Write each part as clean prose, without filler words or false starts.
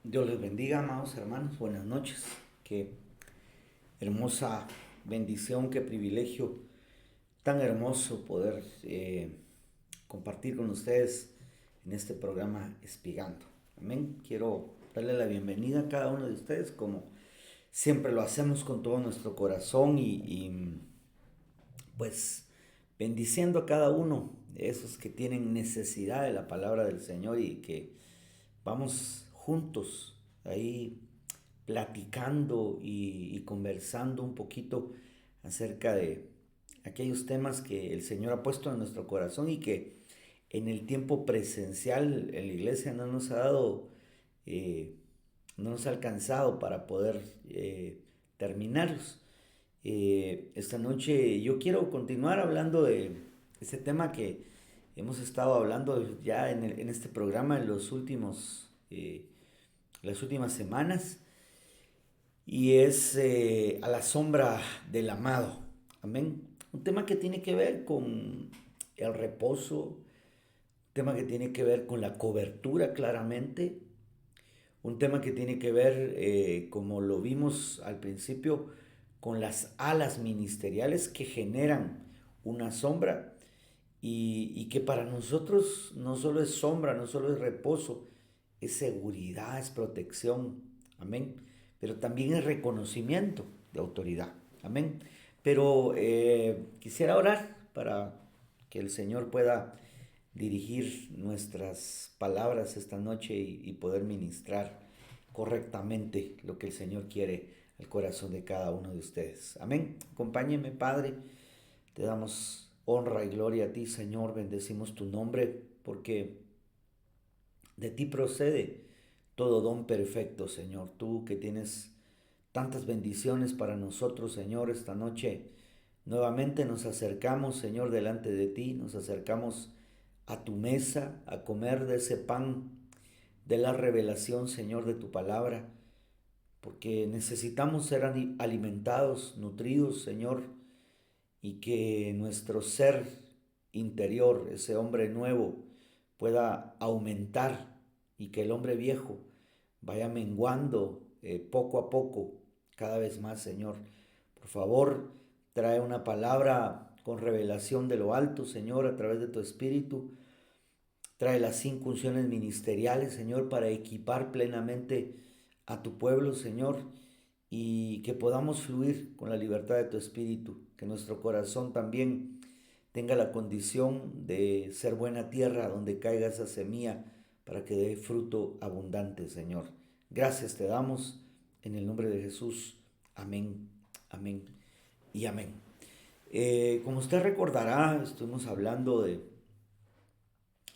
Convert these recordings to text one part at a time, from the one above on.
Dios les bendiga, amados hermanos. Buenas noches. Qué hermosa bendición, qué privilegio tan hermoso poder compartir con ustedes en este programa Espigando. Amén. Quiero darle la bienvenida a cada uno de ustedes como siempre lo hacemos con todo nuestro corazón pues bendiciendo a cada uno de esos que tienen necesidad de la palabra del Señor y que vamos juntos ahí platicando y conversando un poquito acerca de aquellos temas que el Señor ha puesto en nuestro corazón y que en el tiempo presencial en la iglesia no nos ha dado, eh, no nos ha alcanzado para poder terminarlos. Esta noche yo quiero continuar hablando de ese tema que hemos estado hablando ya en este programa en las últimas semanas y es a la sombra del amado. Amén. Un tema que tiene que ver con el reposo, un tema que tiene que ver con la cobertura claramente, un tema que tiene que ver, como lo vimos al principio, con las alas ministeriales que generan una sombra y que para nosotros no solo es sombra, no solo es reposo, es seguridad, es protección, amén, pero también es reconocimiento de autoridad, amén. Pero quisiera orar para que el Señor pueda dirigir nuestras palabras esta noche y poder ministrar correctamente lo que el Señor quiere al corazón de cada uno de ustedes. Amén. Acompáñeme, Padre. Te damos honra y gloria a ti, Señor. Bendecimos tu nombre porque de ti procede todo don perfecto, Señor. Tú que tienes tantas bendiciones para nosotros, Señor, esta noche nuevamente nos acercamos, Señor, delante de ti. Nos acercamos a tu mesa a comer de ese pan de la revelación, Señor, de tu palabra, porque necesitamos ser alimentados, nutridos, Señor, y que nuestro ser interior, ese hombre nuevo, pueda aumentar y que el hombre viejo vaya menguando poco a poco, cada vez más, Señor. Por favor, trae una palabra con revelación de lo alto, Señor, a través de tu Espíritu. Trae las 5 unciones ministeriales, Señor, para equipar plenamente a tu pueblo, Señor, y que podamos fluir con la libertad de tu Espíritu, que nuestro corazón también tenga la condición de ser buena tierra donde caiga esa semilla para que dé fruto abundante, Señor. Gracias te damos en el nombre de Jesús. Amén, amén y amén. Como usted recordará, estuvimos hablando de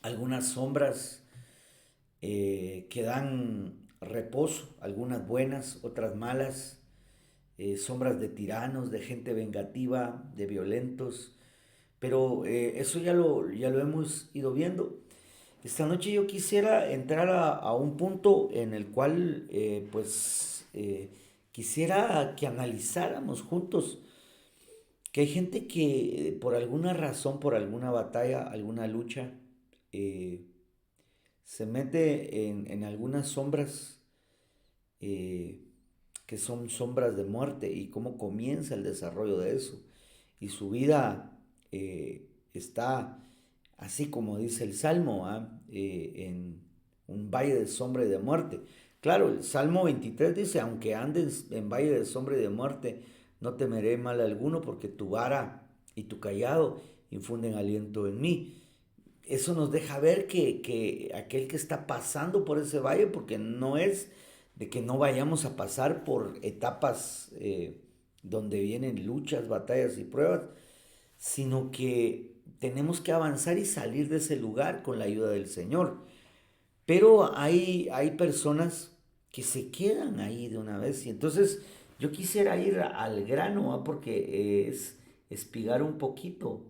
algunas sombras que dan reposo, algunas buenas, otras malas, sombras de tiranos, de gente vengativa, de violentos, pero eso ya lo hemos ido viendo. Esta noche yo quisiera entrar a un punto en el cual quisiera que analizáramos juntos que hay gente que por alguna razón, por alguna batalla, alguna lucha, eh, se mete en algunas sombras eh, que son sombras de muerte y cómo comienza el desarrollo de eso. Y su vida está, así como dice el Salmo, en un valle de sombra y de muerte. Claro, el Salmo 23 dice, aunque andes en valle de sombra y de muerte, no temeré mal alguno porque tu vara y tu callado infunden aliento en mí. Eso nos deja ver que aquel que está pasando por ese valle, porque no es de que no vayamos a pasar por etapas donde vienen luchas, batallas y pruebas, sino que tenemos que avanzar y salir de ese lugar con la ayuda del Señor. Pero hay personas que se quedan ahí de una vez y entonces yo quisiera ir al grano, porque es espigar un poquito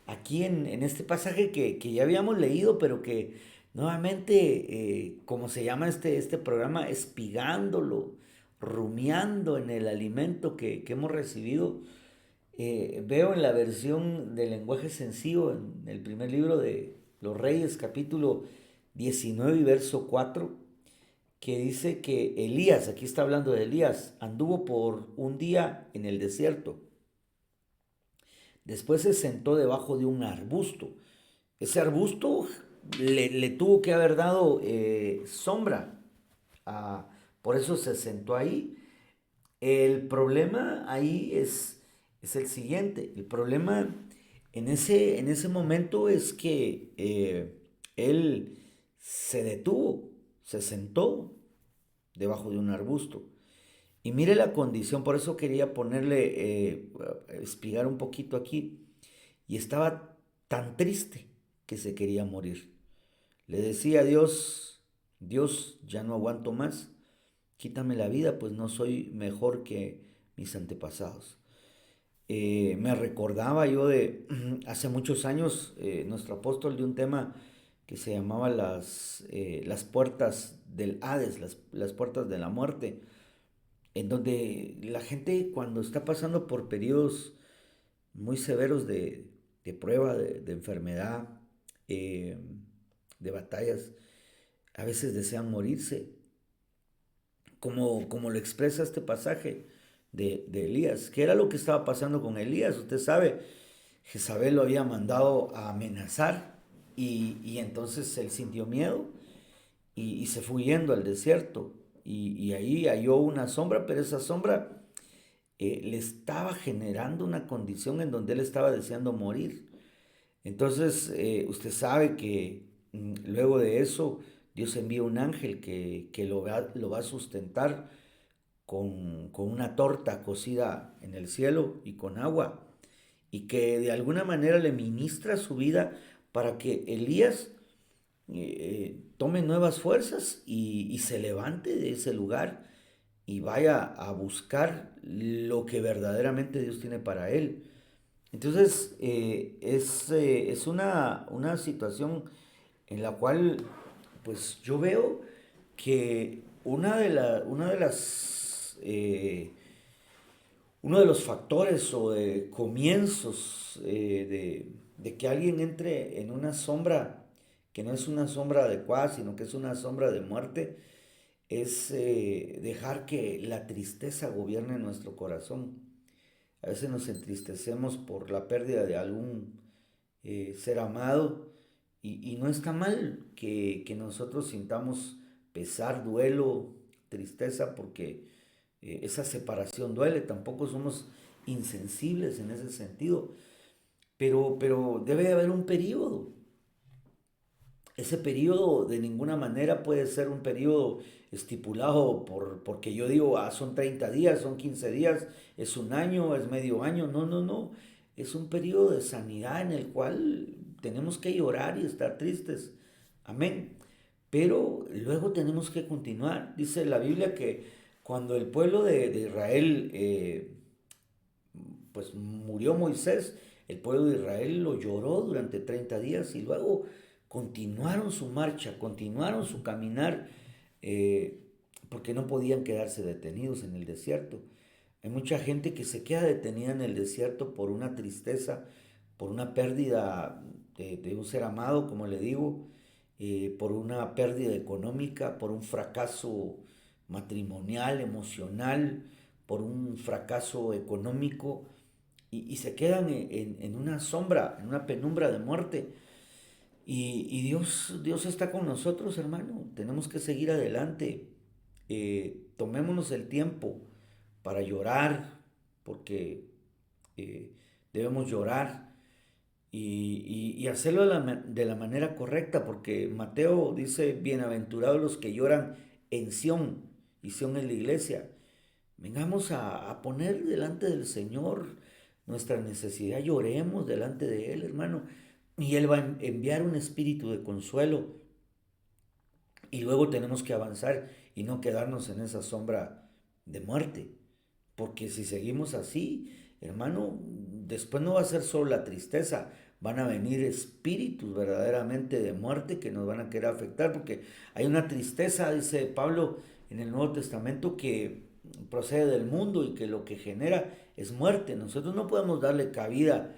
aquí en este pasaje que ya habíamos leído, pero que nuevamente, como se llama este programa, espigándolo, rumiando en el alimento que hemos recibido. Veo en la versión del lenguaje sencillo, en el primer libro de los Reyes, capítulo 19 y verso 4, que dice que Elías, aquí está hablando de Elías, anduvo por un día en el desierto. Después se sentó debajo de un arbusto. Ese arbusto le tuvo que haber dado sombra. Ah, por eso se sentó ahí. El problema ahí es el siguiente. El problema en ese momento es que él se detuvo, se sentó debajo de un arbusto. Y mire la condición, por eso quería ponerle, espigar un poquito aquí. Y estaba tan triste que se quería morir. Le decía a Dios, Dios, ya no aguanto más, quítame la vida, pues no soy mejor que mis antepasados. Me recordaba yo de hace muchos años, nuestro apóstol de un tema que se llamaba las puertas del Hades, las puertas de la muerte, en donde la gente cuando está pasando por periodos muy severos de prueba, de enfermedad, eh, de batallas, a veces desean morirse, como lo expresa este pasaje de Elías. ¿Qué era lo que estaba pasando con Elías? Usted sabe, Jezabel lo había mandado a amenazar y entonces él sintió miedo y se fue yendo al desierto y ahí halló una sombra, pero esa sombra le estaba generando una condición en donde él estaba deseando morir. Entonces, usted sabe que luego de eso, Dios envía un ángel que lo va a sustentar con una torta cocida en el cielo y con agua, y que de alguna manera le ministra su vida para que Elías tome nuevas fuerzas y se levante de ese lugar y vaya a buscar lo que verdaderamente Dios tiene para él. Entonces, es una situación en la cual, pues yo veo que una de las, uno de los factores o de comienzos de que alguien entre en una sombra que no es una sombra adecuada, sino que es una sombra de muerte, es dejar que la tristeza gobierne nuestro corazón. A veces nos entristecemos por la pérdida de algún ser amado y no está mal que nosotros sintamos pesar, duelo, tristeza, porque esa separación duele, tampoco somos insensibles en ese sentido, pero debe de haber un periodo. Ese periodo de ninguna manera puede ser un periodo estipulado porque yo digo, son 30 días, son 15 días, es un año, es medio año. No, no, no. Es un periodo de sanidad en el cual tenemos que llorar y estar tristes. Amén. Pero luego tenemos que continuar. Dice la Biblia que cuando el pueblo de Israel, pues murió Moisés, el pueblo de Israel lo lloró durante 30 días y luego continuaron su marcha, continuaron su caminar, porque no podían quedarse detenidos en el desierto. Hay mucha gente que se queda detenida en el desierto por una tristeza, por una pérdida de un ser amado, como le digo, por una pérdida económica, por un fracaso matrimonial, emocional, por un fracaso económico, y se quedan en una sombra, en una penumbra de muerte. Y Dios está con nosotros, hermano. Tenemos que seguir adelante. Tomémonos el tiempo para llorar, porque eh, debemos llorar y hacerlo de la manera correcta, porque Mateo dice, bienaventurados los que lloran en Sión, y Sión es la iglesia. Vengamos a poner delante del Señor nuestra necesidad, lloremos delante de Él, hermano, y Él va a enviar un espíritu de consuelo, y luego tenemos que avanzar y no quedarnos en esa sombra de muerte, porque si seguimos así, hermano, después no va a ser solo la tristeza, van a venir espíritus verdaderamente de muerte que nos van a querer afectar, porque hay una tristeza, dice Pablo en el Nuevo Testamento, que procede del mundo y que lo que genera es muerte. Nosotros no podemos darle cabida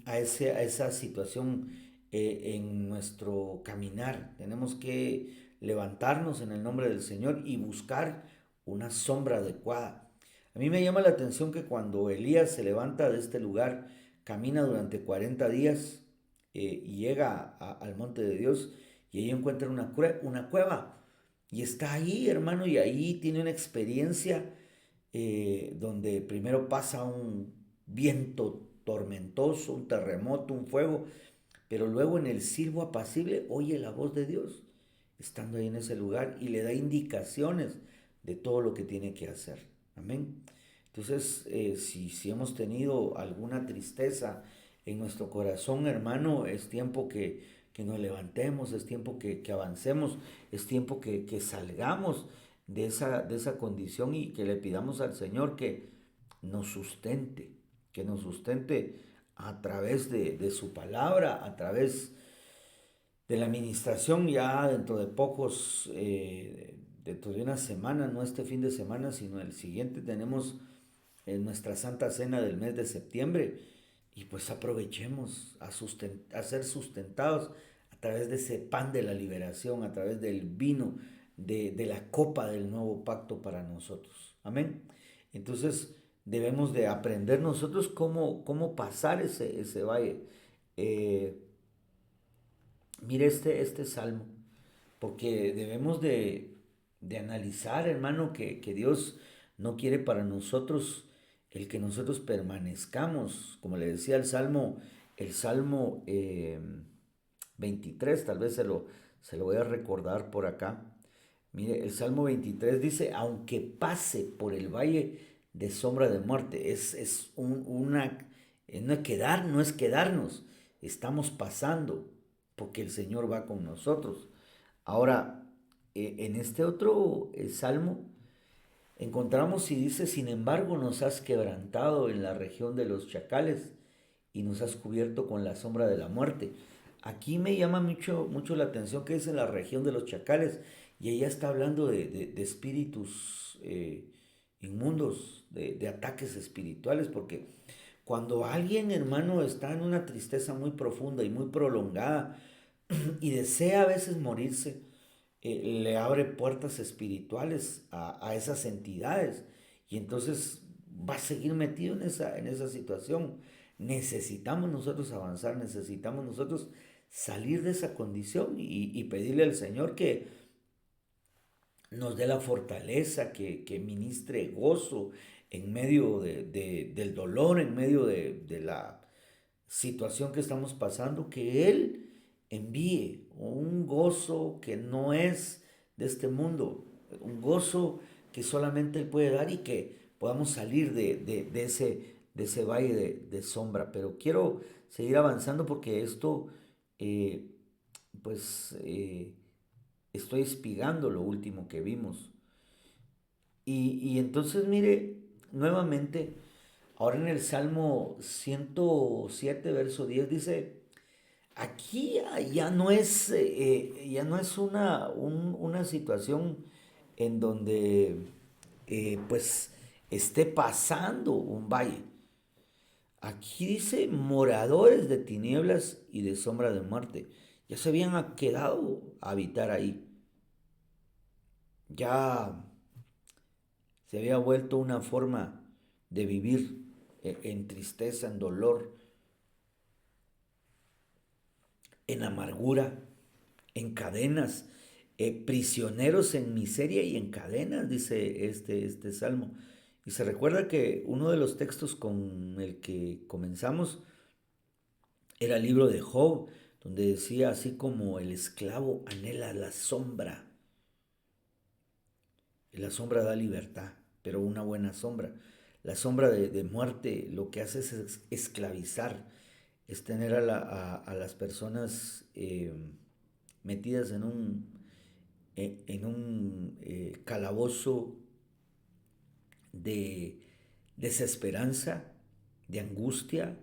a esa situación en nuestro caminar. Tenemos que levantarnos en el nombre del Señor y buscar una sombra adecuada. A mí me llama la atención que cuando Elías se levanta de este lugar, camina durante 40 días y llega al monte de Dios y ahí encuentra una cueva. Y está ahí, hermano, y ahí tiene una experiencia donde primero pasa un viento tormentoso, un terremoto, un fuego, pero luego en el silbo apacible oye la voz de Dios, estando ahí en ese lugar, y le da indicaciones de todo lo que tiene que hacer. Amén. Entonces, si hemos tenido alguna tristeza en nuestro corazón, hermano, es tiempo que nos levantemos, es tiempo que avancemos, es tiempo que salgamos de esa condición y que le pidamos al Señor que nos sustente a través de su palabra, a través de la administración. Ya dentro de pocos, dentro de una semana, no este fin de semana, sino el siguiente, tenemos nuestra Santa Cena del mes de septiembre y pues aprovechemos a ser sustentados a través de ese pan de la liberación, a través del vino, de la copa del nuevo pacto para nosotros. Amén. Entonces debemos de aprender nosotros cómo pasar ese valle. Eh, Mire este salmo, porque debemos de analizar, hermano, que Dios no quiere para nosotros el que nosotros permanezcamos, como le decía el Salmo 23, tal vez se lo voy a recordar por acá. Mire, el Salmo 23 dice, aunque pase por el valle de sombra de muerte, no es quedarnos, estamos pasando, porque el Señor va con nosotros. Ahora, en este otro salmo encontramos y dice, sin embargo nos has quebrantado en la región de los chacales y nos has cubierto con la sombra de la muerte. Aquí me llama mucho la atención que es en la región de los chacales y ella está hablando de espíritus inmundos, de ataques espirituales, porque cuando alguien, hermano, está en una tristeza muy profunda y muy prolongada y desea a veces morirse, le abre puertas espirituales a esas entidades y entonces va a seguir metido en esa situación. Necesitamos nosotros avanzar, necesitamos nosotros salir de esa condición y pedirle al Señor que nos dé la fortaleza, que ministre gozo en medio del dolor, en medio de la situación que estamos pasando, que Él envíe un gozo que no es de este mundo, un gozo que solamente Él puede dar y que podamos salir de ese valle de sombra. Pero quiero seguir avanzando porque esto, eh, pues, estoy espigando lo último que vimos. Y entonces, mire, nuevamente, ahora en el Salmo 107 verso 10 dice, aquí ya no es una situación en donde pues esté pasando un valle. Aquí dice moradores de tinieblas y de sombra de muerte. Ya se habían quedado a habitar ahí. Ya se había vuelto una forma de vivir en tristeza, en dolor, en amargura, en cadenas, prisioneros en miseria y en cadenas, dice este salmo. Y se recuerda que uno de los textos con el que comenzamos era el libro de Job, donde decía así como el esclavo anhela la sombra da libertad, pero una buena sombra. La sombra de muerte lo que hace es esclavizar, es tener a las personas metidas en un calabozo de desesperanza, de angustia,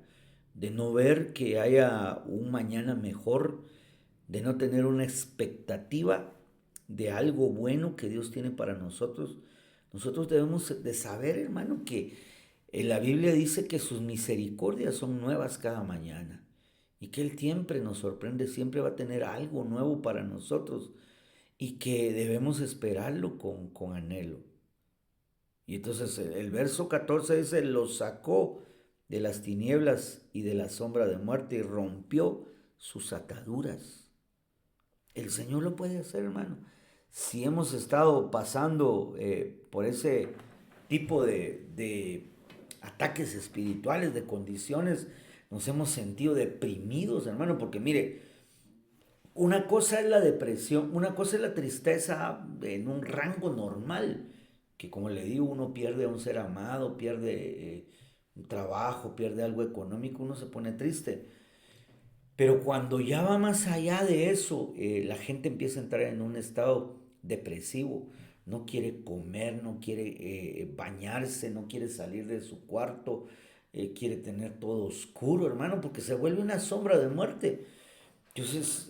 de no ver que haya un mañana mejor, de no tener una expectativa de algo bueno que Dios tiene para nosotros. Nosotros debemos de saber, hermano, que la Biblia dice que sus misericordias son nuevas cada mañana y que Él siempre nos sorprende, siempre va a tener algo nuevo para nosotros. y que debemos esperarlo con anhelo. Y entonces el verso 14 dice, los sacó de las tinieblas y de la sombra de muerte y rompió sus ataduras. El Señor lo puede hacer, hermano. Si hemos estado pasando por ese tipo de ataques espirituales, de condiciones, nos hemos sentido deprimidos, hermano, porque mire, una cosa es la depresión, una cosa es la tristeza en un rango normal, que como le digo, uno pierde a un ser amado, pierde un trabajo, pierde algo económico, uno se pone triste. Pero cuando ya va más allá de eso, la gente empieza a entrar en un estado depresivo. No quiere comer, no quiere bañarse, no quiere salir de su cuarto, quiere tener todo oscuro, hermano, porque se vuelve una sombra de muerte. Entonces,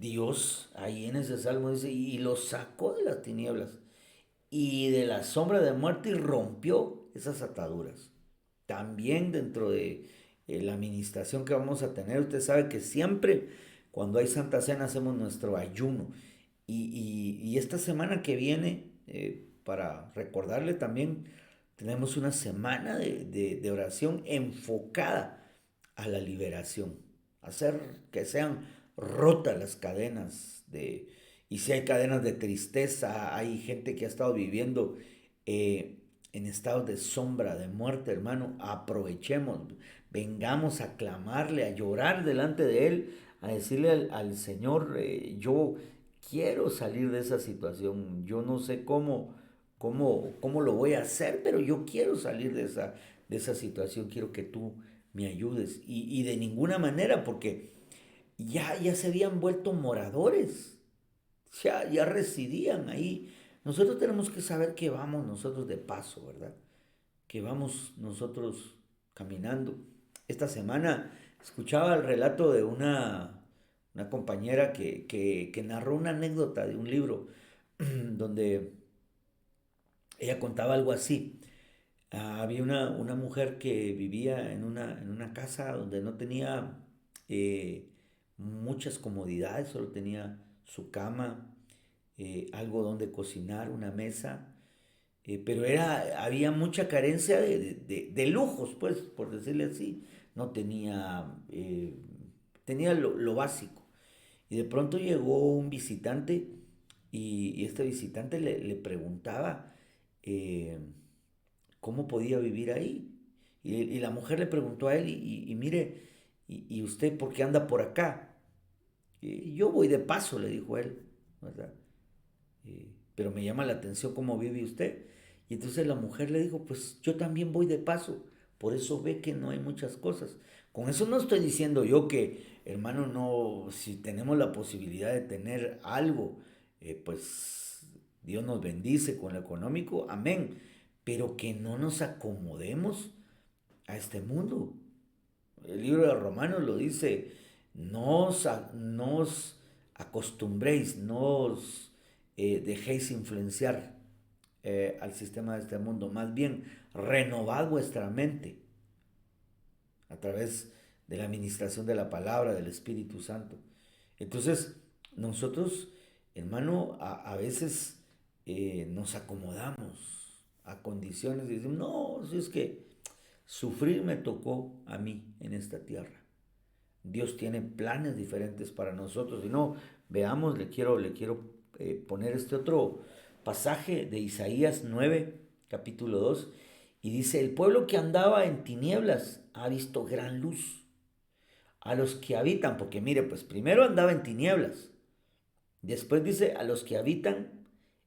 Dios ahí en ese salmo dice, y los sacó de las tinieblas y de la sombra de muerte y rompió esas ataduras. También dentro de la administración que vamos a tener, usted sabe que siempre cuando hay Santa Cena hacemos nuestro ayuno. Y esta semana que viene, para recordarle también, tenemos una semana de oración enfocada a la liberación, hacer que sean rotas las cadenas de, y si hay cadenas de tristeza, hay gente que ha estado viviendo en estados de sombra, de muerte, hermano, aprovechemos, vengamos a clamarle, a llorar delante de Él, a decirle al Señor, yo quiero salir de esa situación, yo no sé cómo lo voy a hacer, pero yo quiero salir de esa situación, quiero que tú me ayudes. Y de ninguna manera, porque ya se habían vuelto moradores, ya residían ahí. Nosotros tenemos que saber que vamos nosotros de paso, ¿verdad? Que vamos nosotros caminando. Esta semana escuchaba el relato de una compañera que narró una anécdota de un libro donde ella contaba algo así. Había una mujer que vivía en una casa donde no tenía eh, muchas comodidades, solo tenía su cama, algo donde cocinar, una mesa, pero había mucha carencia de lujos, pues, por decirle así. No tenía lo básico. Y de pronto llegó un visitante y este visitante le preguntaba, eh, cómo podía vivir ahí. Y la mujer le preguntó a él, y mire, y usted por qué anda por acá? Y yo voy de paso, le dijo él, ¿verdad? Pero me llama la atención cómo vive usted. Y entonces la mujer le dijo, pues yo también voy de paso, por eso ve que no hay muchas cosas. Con eso no estoy diciendo yo que, hermano, no, si tenemos la posibilidad de tener algo, pues Dios nos bendice con lo económico, amén. Pero que no nos acomodemos a este mundo. El libro de Romanos lo dice, no os acostumbréis, no os dejéis influenciar al sistema de este mundo, más bien renovad vuestra mente a través de la administración de la palabra del Espíritu Santo. Entonces, nosotros, hermano, a veces nos acomodamos a condiciones y decimos, no, si es que sufrir me tocó a mí en esta tierra. Dios tiene planes diferentes para nosotros. Y no, veamos, le quiero poner este otro pasaje de Isaías 9, capítulo 2, y dice, el pueblo que andaba en tinieblas ha visto gran luz. A los que habitan, porque mire, pues primero andaba en tinieblas, después dice, a los que habitan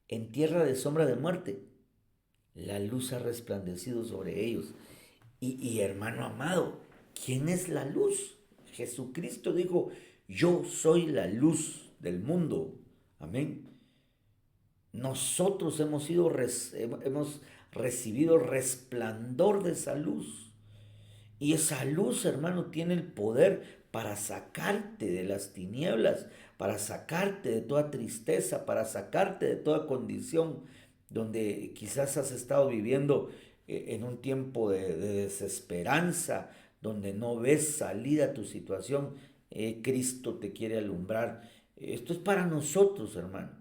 en tierra de sombra de muerte, la luz ha resplandecido sobre ellos. Y hermano amado, ¿quién es la luz? Jesucristo dijo, yo soy la luz del mundo. Amén. Nosotros hemos recibido resplandor de esa luz. Y esa luz, hermano, tiene el poder para sacarte de las tinieblas, para sacarte de toda tristeza, para sacarte de toda condición donde quizás has estado viviendo en un tiempo de desesperanza, donde no ves salida a tu situación. Cristo te quiere alumbrar. Esto es para nosotros, hermano.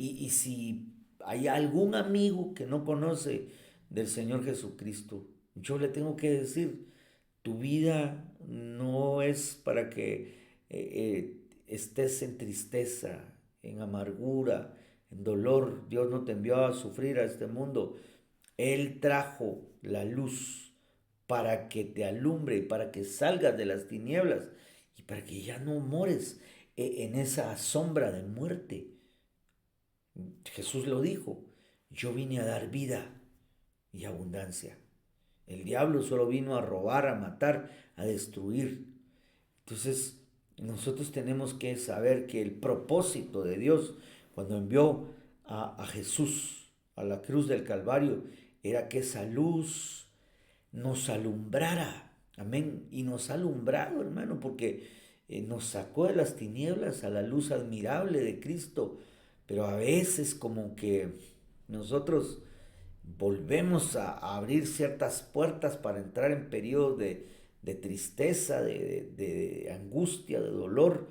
Y si hay algún amigo que no conoce del Señor Jesucristo, yo le tengo que decir, tu vida no es para que estés en tristeza, en amargura, en dolor. Dios no te envió a sufrir a este mundo. Él trajo la luz para que te alumbre y para que salgas de las tinieblas y para que ya no mores en esa sombra de muerte. Jesús lo dijo, yo vine a dar vida y abundancia. El diablo solo vino a robar, a matar, a destruir. Entonces, nosotros tenemos que saber que el propósito de Dios cuando envió a Jesús a la cruz del Calvario era que esa luz nos alumbrara. Amén. Y nos ha alumbrado, hermano, porque nos sacó de las tinieblas a la luz admirable de Cristo. Pero a veces como que nosotros volvemos a abrir ciertas puertas para entrar en periodos de tristeza, de angustia, de dolor.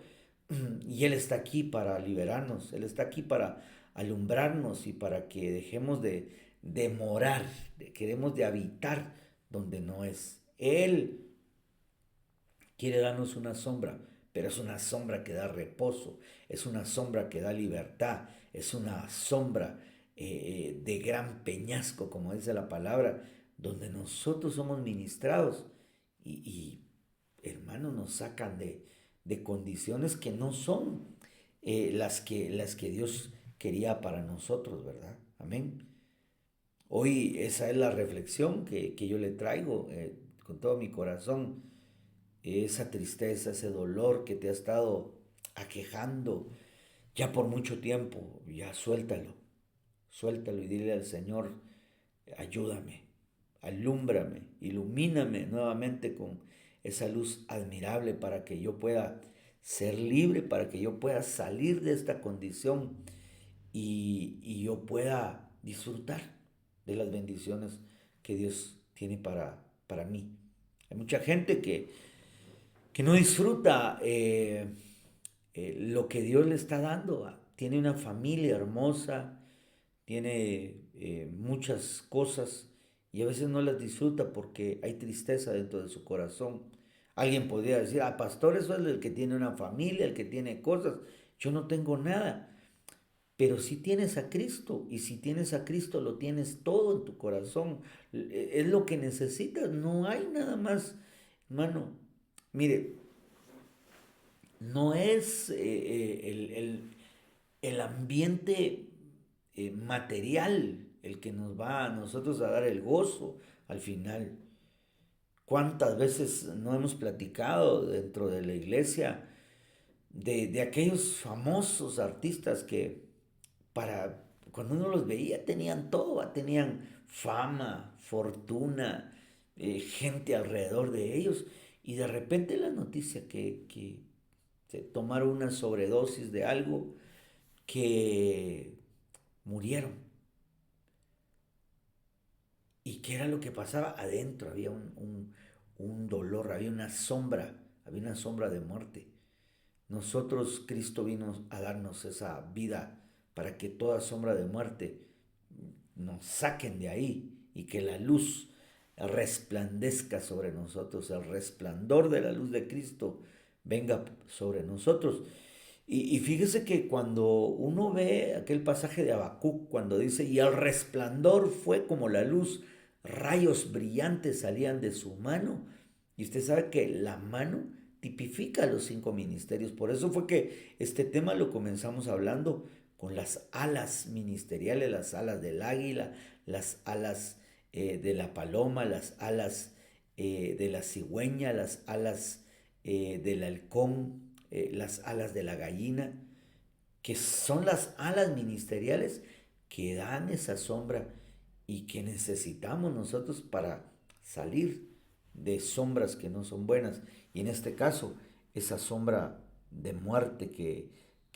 Y Él está aquí para liberarnos, Él está aquí para alumbrarnos y para que dejemos de morar, queremos de habitar donde no es. Él quiere darnos una sombra, pero es una sombra que da reposo, es una sombra que da libertad, es una sombra de gran peñasco, como dice la palabra, donde nosotros somos ministrados y hermanos, nos sacan de condiciones que no son las que Dios quería para nosotros, ¿verdad? Amén. Hoy esa es la reflexión que yo le traigo con todo mi corazón. Esa tristeza, ese dolor que te ha estado aquejando ya por mucho tiempo, ya suéltalo, suéltalo y dile al Señor, ayúdame, alúmbrame, ilumíname nuevamente con esa luz admirable para que yo pueda ser libre, para que yo pueda salir de esta condición y yo pueda disfrutar de las bendiciones que Dios tiene para mí. Hay mucha gente que no disfruta lo que Dios le está dando. Tiene una familia hermosa, tiene muchas cosas y a veces no las disfruta porque hay tristeza dentro de su corazón. Alguien podría decir, ah, pastor, eso es el que tiene una familia, el que tiene cosas. Yo no tengo nada. Pero si tienes a Cristo, y si tienes a Cristo, lo tienes todo en tu corazón. Es lo que necesitas, no hay nada más. Hermano, mire, no es el ambiente material el que nos va a nosotros a dar el gozo al final. ¿Cuántas veces no hemos platicado dentro de la iglesia de aquellos famosos artistas que para cuando uno los veía tenían todo, tenían fama, fortuna, gente alrededor de ellos y de repente la noticia que se tomaron una sobredosis de algo que murieron. ¿Y qué era lo que pasaba? Adentro había un dolor, había una sombra de muerte. Nosotros, Cristo vino a darnos esa vida para que toda sombra de muerte nos saquen de ahí y que la luz resplandezca sobre nosotros, el resplandor de la luz de Cristo venga sobre nosotros. Y fíjese que cuando uno ve aquel pasaje de Habacuc, cuando dice, y el resplandor fue como la luz, rayos brillantes salían de su mano, y usted sabe que la mano tipifica los cinco ministerios. Por eso fue que este tema lo comenzamos hablando con las alas ministeriales, las alas del águila, las alas de la paloma, las alas de la cigüeña, las alas del halcón, las alas de la gallina, que son las alas ministeriales que dan esa sombra y que necesitamos nosotros para salir de sombras que no son buenas. Y en este caso, esa sombra de muerte que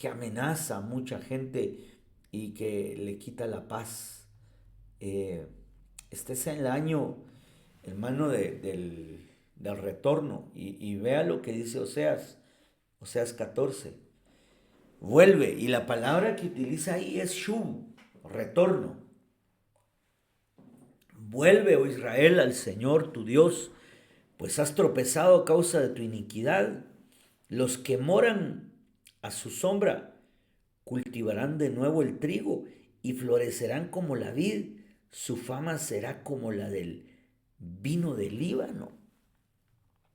amenaza a mucha gente y que le quita la paz. Eh, este es el año, hermano, del retorno y vea lo que dice Oseas 14. vuelve. Y la palabra que utiliza ahí es shuv, retorno. Vuelve, oh Israel, al Señor tu Dios, pues has tropezado a causa de tu iniquidad. Los que moran a su sombra cultivarán de nuevo el trigo y florecerán como la vid. Su fama será como la del vino del Líbano.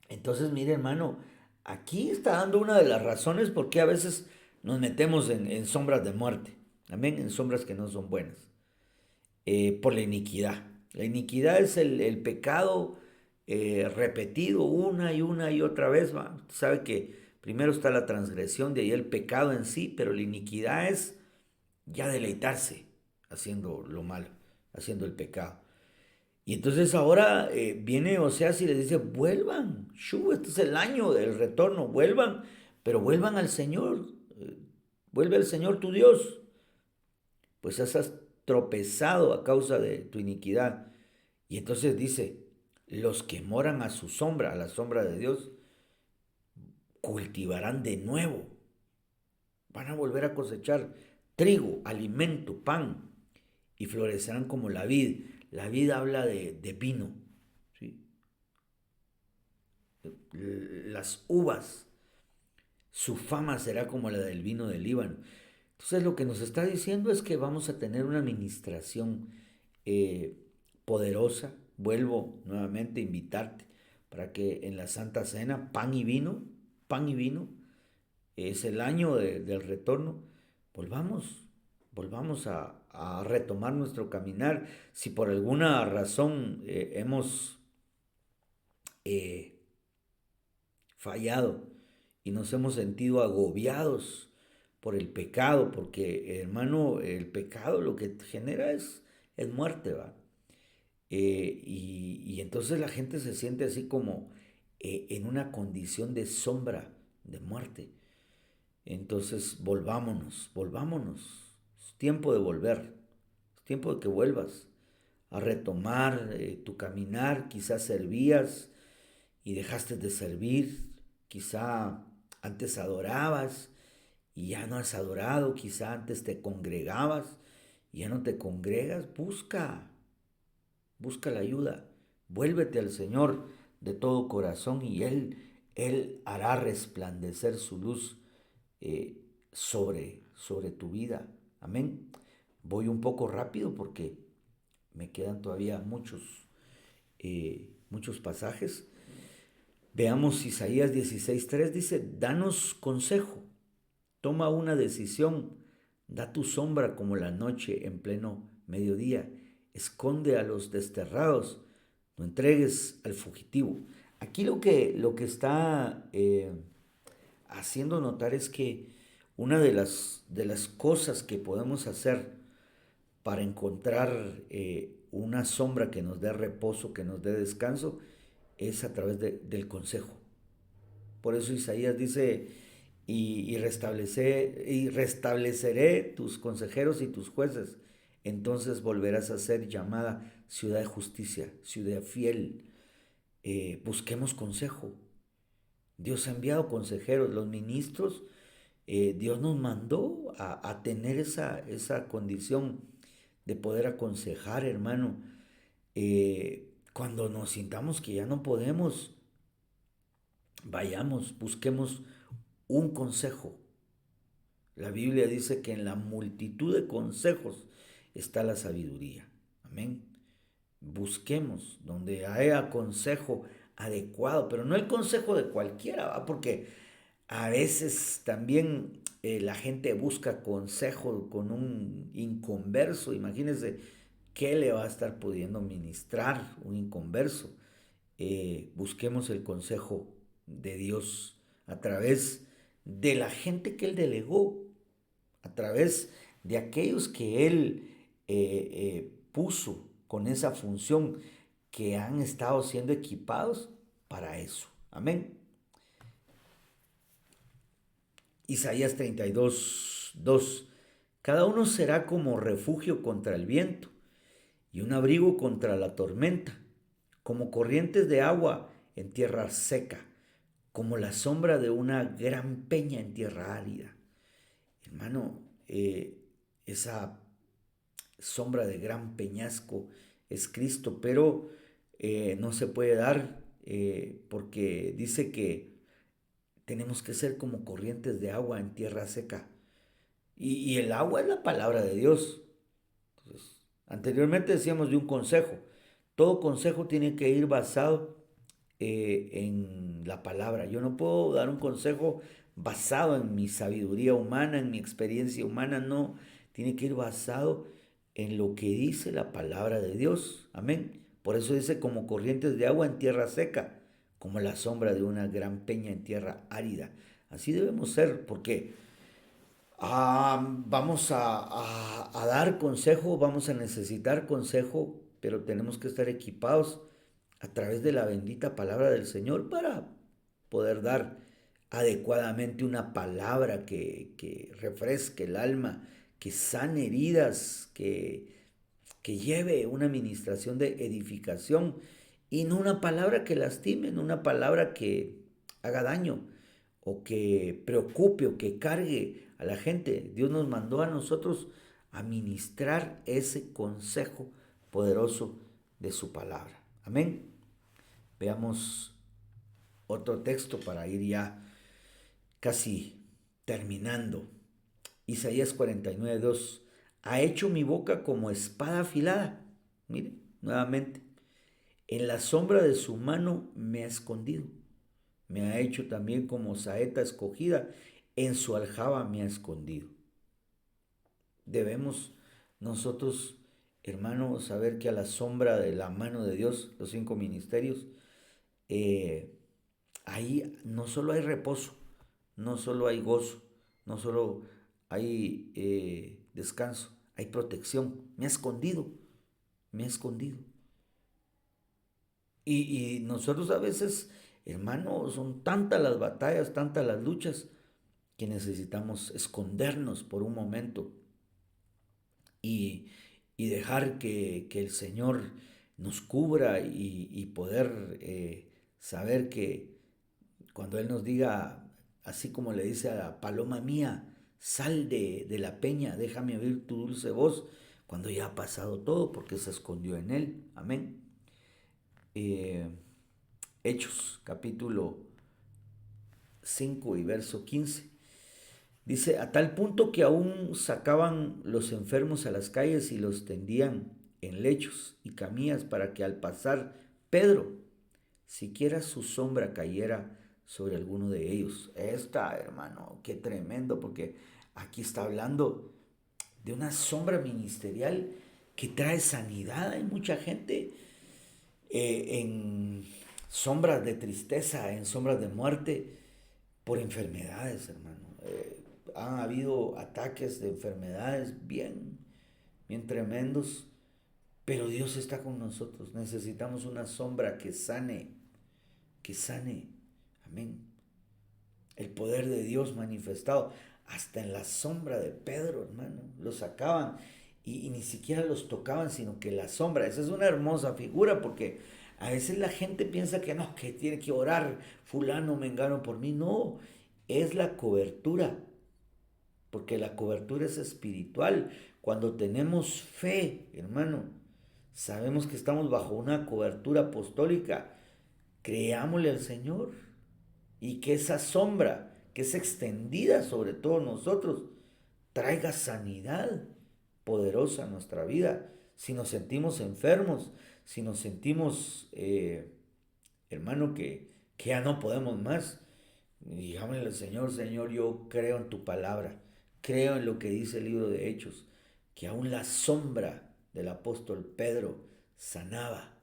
Entonces, mire, hermano, aquí está dando una de las razones por qué a veces nos metemos en sombras de muerte. Amén, en sombras que no son buenas. Por la iniquidad. La iniquidad es el pecado repetido una y otra vez. ¿Va? Usted sabe que primero está la transgresión, de ahí el pecado en sí, pero la iniquidad es ya deleitarse haciendo lo malo, haciendo el pecado. Y entonces ahora viene Oseas y les dice, vuelvan, este es el año del retorno, vuelvan, pero vuelvan al Señor, vuelve al Señor tu Dios, pues has tropezado a causa de tu iniquidad. Y entonces dice, los que moran a su sombra, a la sombra de Dios, cultivarán de nuevo, van a volver a cosechar trigo, alimento, pan, y florecerán como la vid. La vid habla de vino, ¿sí? Las uvas, su fama será como la del vino del Líbano. Entonces lo que nos está diciendo es que vamos a tener una administración eh, poderosa. Vuelvo nuevamente a invitarte para que en la Santa Cena, pan y vino, es el año del retorno, volvamos a retomar nuestro caminar. Si por alguna razón hemos eh, fallado y nos hemos sentido agobiados por el pecado, porque hermano, el pecado lo que genera es muerte, ¿va? Y entonces la gente se siente así como en una condición de sombra, de muerte. Entonces volvámonos. Es tiempo de volver, es tiempo de que vuelvas a retomar tu caminar. Quizás servías y dejaste de servir, quizá antes adorabas y ya no has adorado, quizá antes te congregabas y ya no te congregas. Busca la ayuda, vuélvete al Señor de todo corazón y Él hará resplandecer su luz sobre tu vida. Amén. Voy un poco rápido porque me quedan todavía muchos pasajes. Veamos Isaías 16:3 dice, danos consejo, toma una decisión, da tu sombra como la noche en pleno mediodía, esconde a los desterrados, no entregues al fugitivo. Aquí lo que está haciendo notar es que una de las cosas que podemos hacer para encontrar una sombra que nos dé reposo, que nos dé descanso, es a través del consejo. Por eso Isaías dice, y restableceré tus consejeros y tus jueces. Entonces volverás a ser llamada ciudad de justicia, ciudad fiel. Busquemos consejo. Dios ha enviado consejeros, los ministros. Dios nos mandó a tener esa condición de poder aconsejar, hermano. Cuando nos sintamos que ya no podemos, vayamos, busquemos un consejo. La Biblia dice que en la multitud de consejos está la sabiduría. Amén. Busquemos donde haya consejo adecuado, pero no el consejo de cualquiera, ¿va? Porque a veces también la gente busca consejo con un inconverso. Imagínense qué le va a estar pudiendo ministrar un inconverso. Busquemos el consejo de Dios a través de la gente que Él delegó, a través de aquellos que Él puso con esa función, que han estado siendo equipados para eso. Amén. Isaías 32:2. Cada uno será como refugio contra el viento y un abrigo contra la tormenta, como corrientes de agua en tierra seca, como la sombra de una gran peña en tierra árida. Hermano, esa sombra de gran peñasco es Cristo, pero no se puede dar porque dice que tenemos que ser como corrientes de agua en tierra seca. Y el agua es la palabra de Dios. Entonces, anteriormente decíamos de un consejo. Todo consejo tiene que ir basado en la palabra. Yo no puedo dar un consejo basado en mi sabiduría humana, en mi experiencia humana, no. Tiene que ir basado en lo que dice la palabra de Dios. Amén. Por eso dice como corrientes de agua en tierra seca, como la sombra de una gran peña en tierra árida. Así debemos ser, porque vamos a dar consejo, vamos a necesitar consejo, pero tenemos que estar equipados a través de la bendita palabra del Señor para poder dar adecuadamente una palabra que refresque el alma, que sane heridas, que lleve una administración de edificación y no una palabra que lastime, no una palabra que haga daño o que preocupe o que cargue a la gente. Dios nos mandó a nosotros a ministrar ese consejo poderoso de su palabra. Amén. Veamos otro texto para ir ya casi terminando. Isaías 49:2. Ha hecho mi boca como espada afilada. Mire, nuevamente. En la sombra de su mano me ha escondido. Me ha hecho también como saeta escogida. En su aljaba me ha escondido. Debemos nosotros, hermanos, saber que a la sombra de la mano de Dios, los 5 ministerios, eh, ahí no solo hay reposo, no solo hay gozo, no solo hay descanso, hay protección. Me ha escondido, me ha escondido. Y nosotros a veces, hermanos, son tantas las batallas, tantas las luchas, que necesitamos escondernos por un momento y, y dejar que el Señor nos cubra y poder saber que cuando Él nos diga, así como le dice a la paloma mía, sal de la peña, déjame oír tu dulce voz, cuando ya ha pasado todo, porque se escondió en Él. Amén. Eh, Hechos, capítulo 5 y verso 15. Dice, a tal punto que aún sacaban los enfermos a las calles y los tendían en lechos y camillas para que al pasar Pedro, siquiera su sombra cayera sobre alguno de ellos. Hermano, qué tremendo, porque aquí está hablando de una sombra ministerial que trae sanidad. Hay mucha gente en sombras de tristeza, en sombras de muerte, por enfermedades, hermano. Han habido ataques de enfermedades bien tremendos, pero Dios está con nosotros. Necesitamos una sombra que sane, que sane. Amén. El poder de Dios manifestado hasta en la sombra de Pedro, hermano. Lo sacaban y ni siquiera los tocaban, sino que la sombra. Esa es una hermosa figura porque a veces la gente piensa que no, que tiene que orar fulano, mengano por mí. No, es la cobertura, porque la cobertura es espiritual. Cuando tenemos fe, hermano, sabemos que estamos bajo una cobertura apostólica. Creámosle al Señor y que esa sombra que es extendida sobre todos nosotros traiga sanidad poderosa a nuestra vida. Si nos sentimos enfermos, si nos sentimos, hermano, que ya no podemos más, digámosle al Señor, Señor, yo creo en tu palabra, creo en lo que dice el libro de Hechos, que aún la sombra del apóstol Pedro sanaba.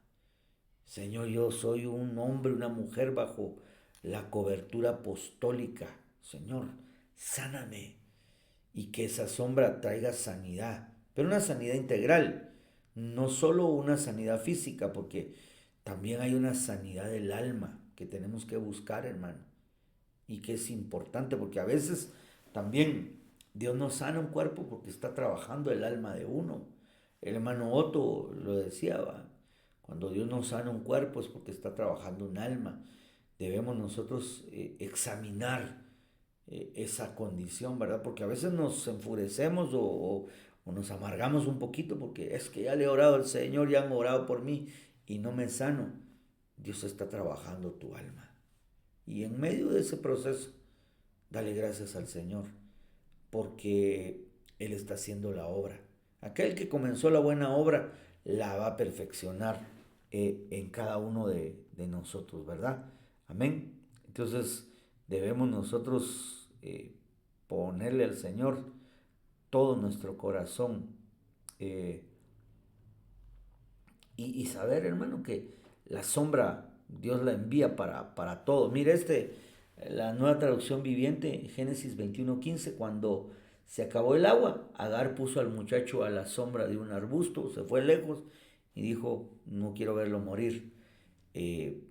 Señor, yo soy un hombre, una mujer bajo la cobertura apostólica. Señor, sáname y que esa sombra traiga sanidad, pero una sanidad integral, no solo una sanidad física, porque también hay una sanidad del alma que tenemos que buscar, hermano, y que es importante, porque a veces también Dios no sana un cuerpo porque está trabajando el alma de uno. El hermano Otto lo decía, ¿va? Cuando Dios nos sana un cuerpo es porque está trabajando un alma. Debemos nosotros examinar esa condición, ¿verdad? Porque a veces nos enfurecemos o nos amargamos un poquito porque es que ya le he orado al Señor, ya han orado por mí y no me sano. Dios está trabajando tu alma. Y en medio de ese proceso, dale gracias al Señor porque Él está haciendo la obra. Aquel que comenzó la buena obra la va a perfeccionar en cada uno de nosotros, ¿verdad? Amén. Entonces debemos nosotros ponerle al Señor todo nuestro corazón eh, y saber, hermano, que la sombra Dios la envía para todo. Mire la nueva traducción viviente, Génesis 21:15, cuando se acabó el agua, Agar puso al muchacho a la sombra de un arbusto, se fue lejos y dijo, no quiero verlo morir. Eh,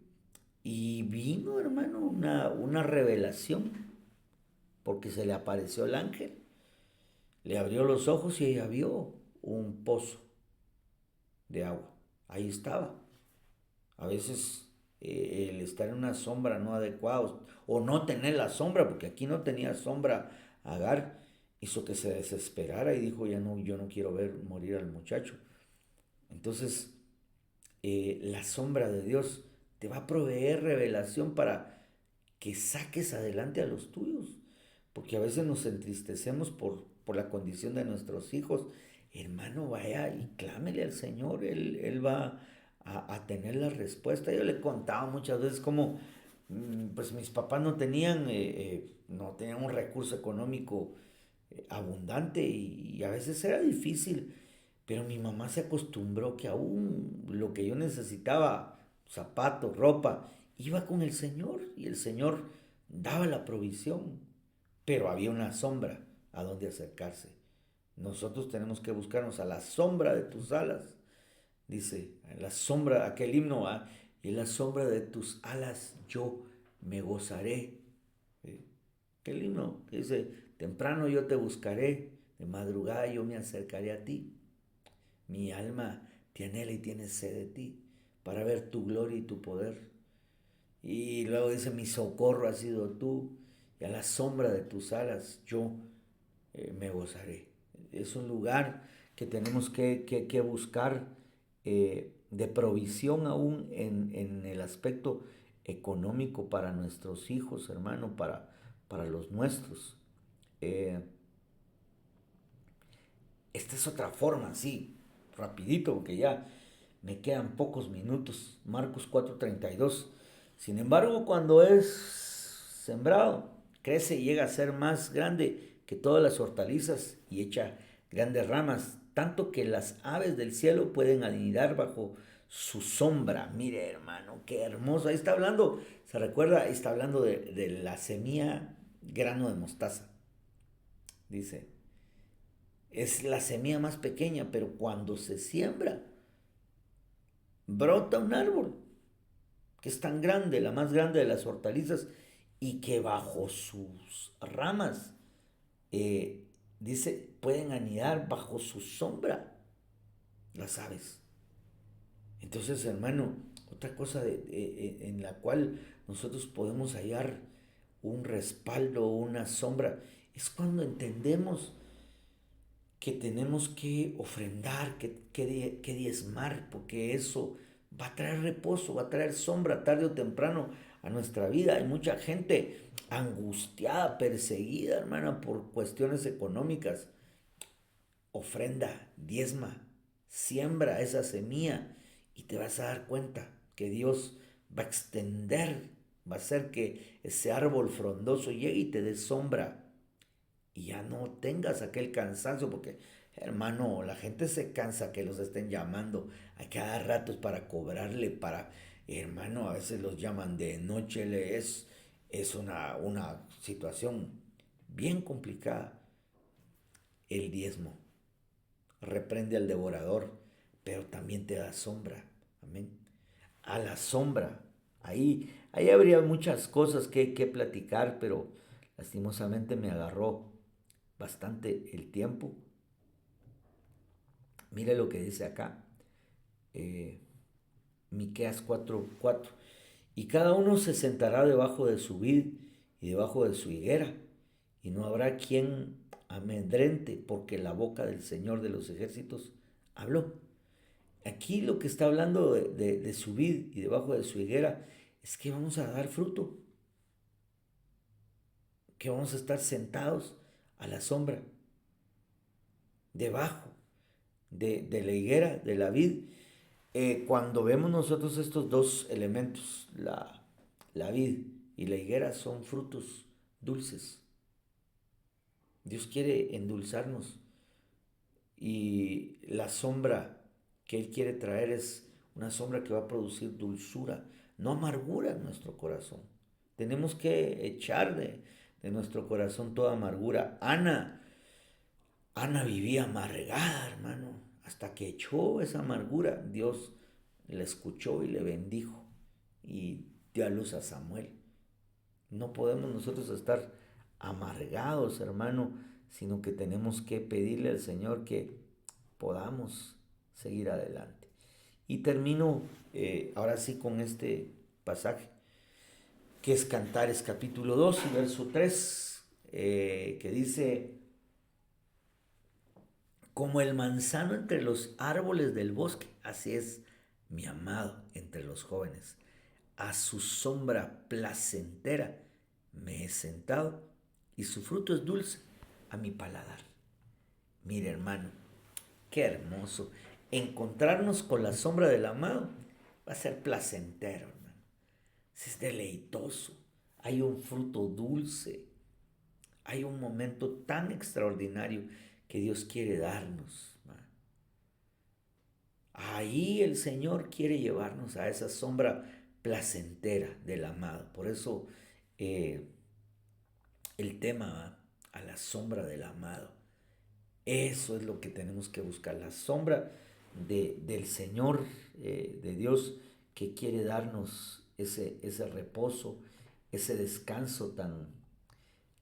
y vino, hermano, una revelación, porque se le apareció el ángel, le abrió los ojos y ella vio un pozo de agua. Ahí estaba. A veces el estar en una sombra no adecuada o no tener la sombra, porque aquí no tenía sombra Agar, hizo que se desesperara y dijo, ya no, yo no quiero ver morir al muchacho. Entonces, la sombra de Dios te va a proveer revelación para que saques adelante a los tuyos. Porque a veces nos entristecemos por la condición de nuestros hijos. Hermano, vaya y clámele al Señor. Él va a tener la respuesta. Yo le he contado muchas veces cómo pues mis papás no tenían un recurso económico abundante y a veces era difícil. Pero mi mamá se acostumbró que aún lo que yo necesitaba, zapatos, ropa, iba con el Señor y el Señor daba la provisión, pero había una sombra a donde acercarse. Nosotros tenemos que buscarnos a la sombra de tus alas, dice, en la sombra, aquel himno, y en la sombra de tus alas yo me gozaré. ¿Sí? Aquel himno que dice, temprano yo te buscaré, de madrugada yo me acercaré a ti. Mi alma te anhela y tiene sed de ti para ver tu gloria y tu poder. Y luego dice, mi socorro ha sido tú y a la sombra de tus alas yo me gozaré. Es un lugar que tenemos que buscar de provisión aún en el aspecto económico para nuestros hijos, hermano, para los nuestros. Eh, Esta es otra forma, sí, rapidito, porque ya me quedan pocos minutos. Marcos 4:32. Sin embargo, cuando es sembrado, crece y llega a ser más grande que todas las hortalizas y echa grandes ramas, tanto que las aves del cielo pueden anidar bajo su sombra. Mire, hermano, qué hermoso. Ahí está hablando, se recuerda, ahí está hablando de la semilla grano de mostaza. Dice, es la semilla más pequeña, pero cuando se siembra, brota un árbol que es tan grande, la más grande de las hortalizas, y que bajo sus ramas, dice, pueden anidar bajo su sombra las aves. Entonces, hermano, otra cosa en la cual nosotros podemos hallar un respaldo, una sombra, es cuando entendemos que tenemos que ofrendar, que diezmar, porque eso va a traer reposo, va a traer sombra tarde o temprano a nuestra vida. Hay mucha gente angustiada, perseguida, hermana, por cuestiones económicas. Ofrenda, diezma, siembra esa semilla y te vas a dar cuenta que Dios va a extender, va a hacer que ese árbol frondoso llegue y te dé sombra y ya no tengas aquel cansancio, porque hermano, la gente se cansa que los estén llamando a cada rato es para cobrarle, hermano, a veces los llaman de noche, es una situación bien complicada. El diezmo reprende al devorador, pero también te da sombra, amén. A la sombra, ahí habría muchas cosas que platicar, pero lastimosamente me agarró bastante el tiempo. Mire lo que dice acá, eh, Miqueas 4:4. Y cada uno se sentará debajo de su vid y debajo de su higuera, y no habrá quien amedrente, porque la boca del Señor de los ejércitos habló. Aquí lo que está hablando de su vid y debajo de su higuera es que vamos a dar fruto, que vamos a estar sentados a la sombra, debajo de la higuera, de la vid. Cuando vemos nosotros estos dos elementos, la vid y la higuera, son frutos dulces. Dios quiere endulzarnos y la sombra que Él quiere traer es una sombra que va a producir dulzura, no amargura en nuestro corazón. Tenemos que echar de nuestro corazón toda amargura. Ana vivía amargada, hermano, hasta que echó esa amargura. Dios la escuchó y le bendijo y dio a luz a Samuel. No podemos nosotros estar amargados, hermano, sino que tenemos que pedirle al Señor que podamos seguir adelante. Y termino ahora sí con este pasaje, que es Cantares capítulo 2 y verso 3, que dice: como el manzano entre los árboles del bosque, así es mi amado entre los jóvenes. A su sombra placentera me he sentado y su fruto es dulce a mi paladar. Mire, hermano, qué hermoso. Encontrarnos con la sombra del amado va a ser placentero, hermano. Es deleitoso. Hay un fruto dulce. Hay un momento tan extraordinario que Dios quiere darnos. Ahí el Señor quiere llevarnos a esa sombra placentera del amado. Por eso eh, el tema va a la sombra del amado. Eso es lo que tenemos que buscar, la sombra del Señor, de Dios, que quiere darnos ese reposo, ese descanso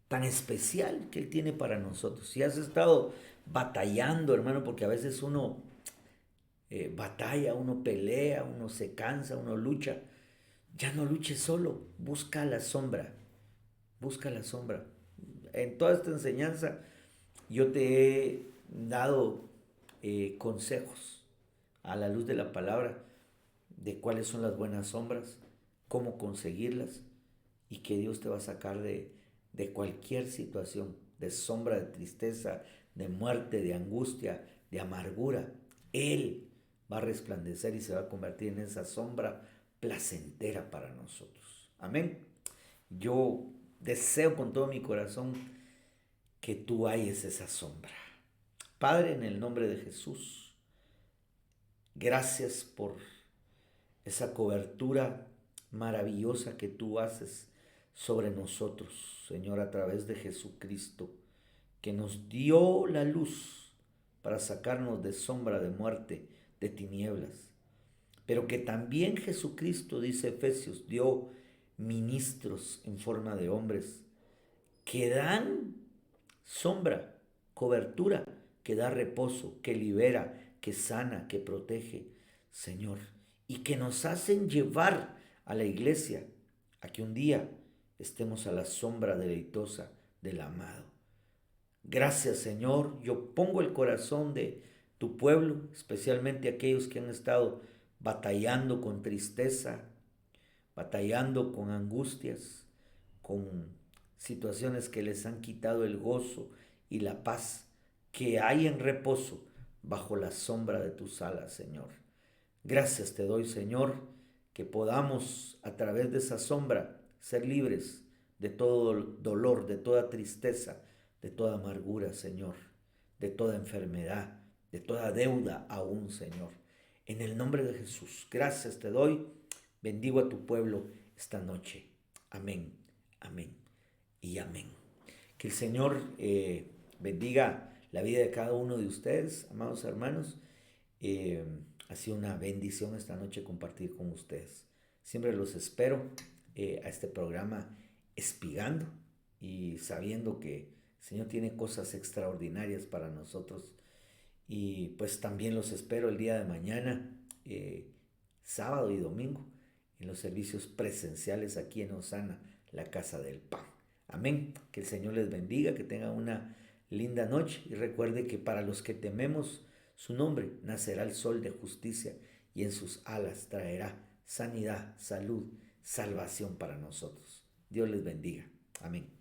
tan especial que Él tiene para nosotros. Si has estado batallando, hermano, porque a veces uno batalla, uno pelea, uno se cansa, uno lucha, ya no luches solo, busca la sombra, busca la sombra. En toda esta enseñanza yo te he dado consejos a la luz de la palabra de cuáles son las buenas sombras, cómo conseguirlas y que Dios te va a sacar de cualquier situación, de sombra, de tristeza, de muerte, de angustia, de amargura. Él va a resplandecer y se va a convertir en esa sombra placentera para nosotros. Amén. Yo deseo con todo mi corazón que tú halles esa sombra. Padre, en el nombre de Jesús, gracias por esa cobertura maravillosa que tú haces sobre nosotros, Señor, a través de Jesucristo, que nos dio la luz para sacarnos de sombra, de muerte, de tinieblas, pero que también Jesucristo, dice Efesios, dio ministros en forma de hombres que dan sombra, cobertura, que da reposo, que libera, que sana, que protege, Señor, y que nos hacen llevar a la iglesia a que un día estemos a la sombra deleitosa del amado. Gracias, Señor. Yo pongo el corazón de tu pueblo, especialmente aquellos que han estado batallando con tristeza, batallando con angustias, con situaciones que les han quitado el gozo y la paz que hay en reposo bajo la sombra de tus alas, Señor. Gracias te doy, Señor, que podamos a través de esa sombra ser libres de todo dolor, de toda tristeza, de toda amargura, Señor, de toda enfermedad, de toda deuda aún, Señor. En el nombre de Jesús, gracias te doy. Bendigo a tu pueblo esta noche. Amén, amén y amén. Que el Señor bendiga la vida de cada uno de ustedes, amados hermanos. Ha sido una bendición esta noche compartir con ustedes. Siempre los espero a este programa Espigando y sabiendo que el Señor tiene cosas extraordinarias para nosotros. Y pues también los espero el día de mañana, sábado y domingo, en los servicios presenciales aquí en Osana, la Casa del Pan. Amén. Que el Señor les bendiga, que tengan una linda noche y recuerde que para los que tememos su nombre nacerá el sol de justicia y en sus alas traerá sanidad, salud, salvación para nosotros. Dios les bendiga. Amén.